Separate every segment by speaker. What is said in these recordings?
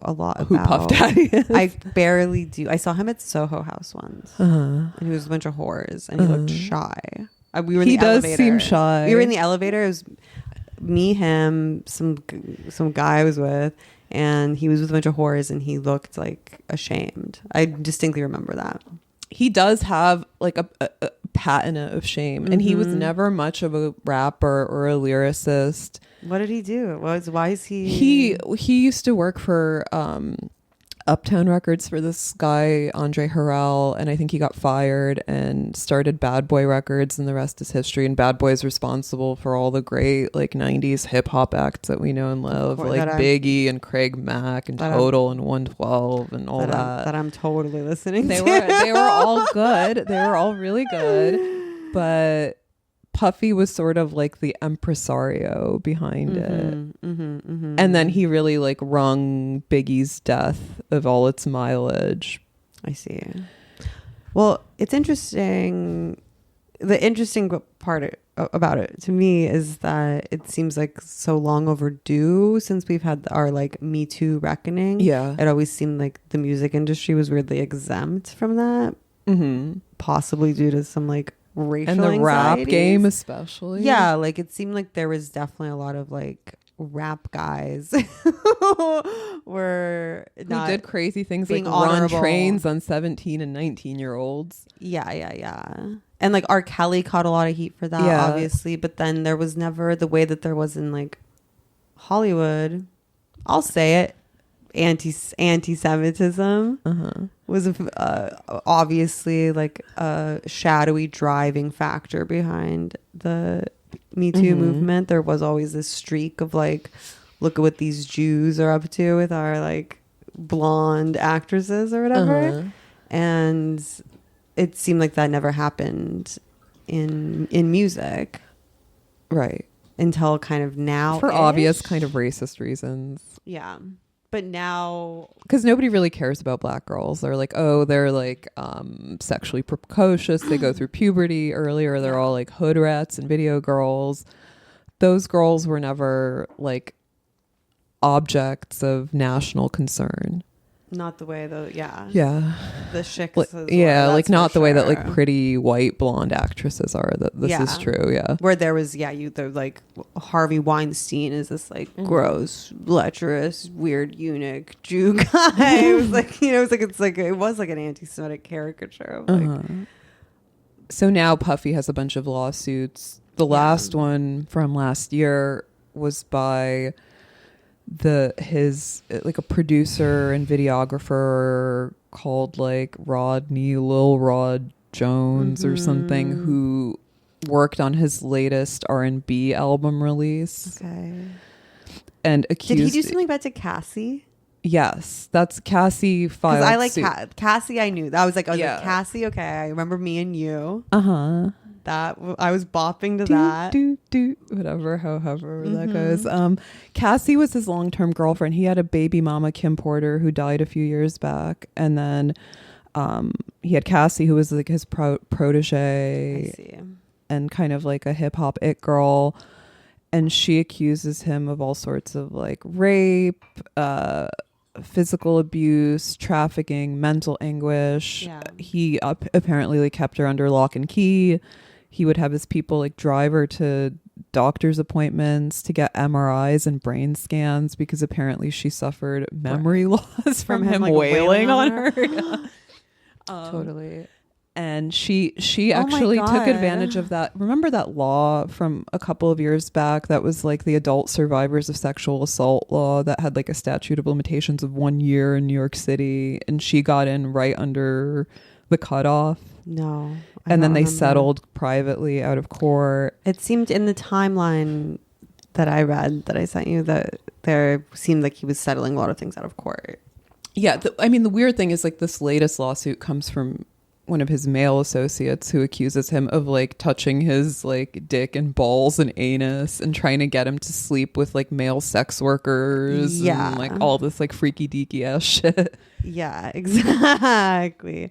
Speaker 1: a lot
Speaker 2: who
Speaker 1: about
Speaker 2: Puff Daddy is.
Speaker 1: I barely do. I saw him at Soho House once, and he was a bunch of whores, and he looked shy. We were in
Speaker 2: He
Speaker 1: the
Speaker 2: does
Speaker 1: elevator.
Speaker 2: seem shy.
Speaker 1: We were in the elevator. It was me, him, some guy I was with, and he was with a bunch of whores, and he looked like ashamed. I distinctly remember that.
Speaker 2: He does have like a patina of shame, and he was never much of a rapper or a lyricist.
Speaker 1: What did he do? Why is he?
Speaker 2: He used to work for Uptown Records for this guy Andre Harrell, and I think he got fired and started Bad Boy Records, and the rest is history. And Bad Boy is responsible for all the great like 90s hip hop acts that we know and love, like Biggie and Craig Mack and Total and 112 and all that.
Speaker 1: That I'm totally listening
Speaker 2: to. They were all good. They were all really good, but Puffy was sort of like the impresario behind it. And then he really like wrung Biggie's death of all its mileage.
Speaker 1: I see. Well, it's interesting. The interesting part about it to me is that it seems like so long overdue since we've had our like Me Too reckoning.
Speaker 2: Yeah.
Speaker 1: It always seemed like the music industry was weirdly exempt from that. Possibly due to some like racial
Speaker 2: and the
Speaker 1: anxieties.
Speaker 2: Rap game especially.
Speaker 1: Yeah, like it seemed like there was definitely a lot of like rap guys who
Speaker 2: did crazy things like
Speaker 1: honorable.
Speaker 2: Run trains on 17 and 19-year-olds.
Speaker 1: Yeah. And like R. Kelly caught a lot of heat for that, obviously, but then there was never the way that there was in like Hollywood. I'll say it. Anti-Semitism was obviously like a shadowy driving factor behind the Me Too movement. There was always this streak of like, look at what these Jews are up to with our like blonde actresses or whatever. And it seemed like that never happened in music.
Speaker 2: Right.
Speaker 1: Until kind of now.
Speaker 2: For obvious kind of racist reasons.
Speaker 1: Yeah. But now,
Speaker 2: because nobody really cares about black girls. They're like, oh, they're like sexually precocious. They go through puberty earlier. They're all like hood rats and video girls. Those girls were never like objects of national concern.
Speaker 1: Not the way though. Yeah. The chicks.
Speaker 2: Like not the way that like pretty white blonde actresses are. That this is true. Yeah.
Speaker 1: Where there was they're like Harvey Weinstein is this like gross, lecherous, weird eunuch Jew guy. It was like it was like an anti-Semitic caricature. Of, like,
Speaker 2: So now Puffy has a bunch of lawsuits. The last one from last year was by his like a producer and videographer called like Lil Rod Jones or something, who worked on his latest R&B album release. Okay. And accused.
Speaker 1: Did he do something bad to Cassie?
Speaker 2: Yes, that's Cassie filed.
Speaker 1: Because I like Cassie. I knew that. I was like Cassie. Okay, I remember Me and You. That I was bopping to that.
Speaker 2: Whatever, however that goes. Cassie was his long-term girlfriend. He had a baby mama, Kim Porter, who died a few years back, and then he had Cassie, who was like his protege.
Speaker 1: I see.
Speaker 2: And kind of like a hip hop it girl, and she accuses him of all sorts of like rape, physical abuse, trafficking, mental anguish. He apparently like kept her under lock and key. He would have his people like drive her to doctor's appointments to get MRIs and brain scans because apparently she suffered memory loss from him like wailing on her.
Speaker 1: Totally.
Speaker 2: And she actually took advantage of that. Remember that law from a couple of years back that was like the adult survivors of sexual assault law that had like a statute of limitations of 1 year in New York City, and she got in right under the cutoff.
Speaker 1: No.
Speaker 2: And then they settled privately out of court.
Speaker 1: It seemed in the timeline that I read that I sent you that there seemed like he was settling a lot of things out of court.
Speaker 2: Yeah. The weird thing is like this latest lawsuit comes from one of his male associates who accuses him of like touching his like dick and balls and anus and trying to get him to sleep with like male sex workers and like all this like freaky deaky ass shit.
Speaker 1: Yeah, exactly.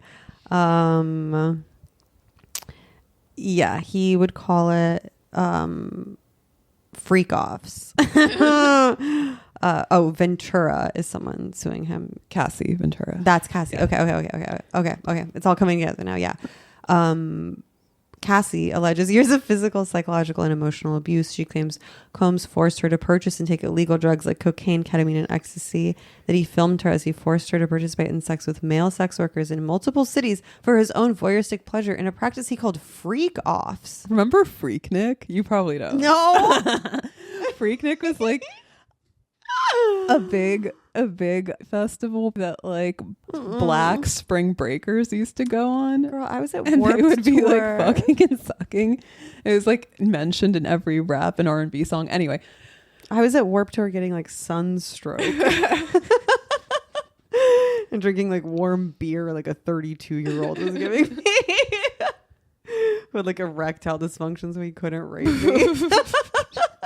Speaker 1: He would call it freak offs. Ventura is someone suing him.
Speaker 2: Cassie Ventura.
Speaker 1: That's Cassie.
Speaker 2: Yeah.
Speaker 1: Okay. It's all coming together now. Yeah. Cassie alleges years of physical, psychological, and emotional abuse. She claims Combs forced her to purchase and take illegal drugs like cocaine, ketamine, and ecstasy, that he filmed her as he forced her to participate in sex with male sex workers in multiple cities for his own voyeuristic pleasure in a practice he called freak-offs.
Speaker 2: Remember Freaknik? You probably don't.
Speaker 1: No!
Speaker 2: Freaknik was like a big festival that like black spring breakers used to go on.
Speaker 1: Girl, I was at
Speaker 2: And
Speaker 1: Warped
Speaker 2: they would be
Speaker 1: Tour.
Speaker 2: like fucking and sucking. It was like mentioned in every rap and R&B song. Anyway,
Speaker 1: I was at Warped Tour getting like sunstroke and drinking like warm beer like a 32-year-old was giving me with like erectile dysfunction, so he couldn't rape me.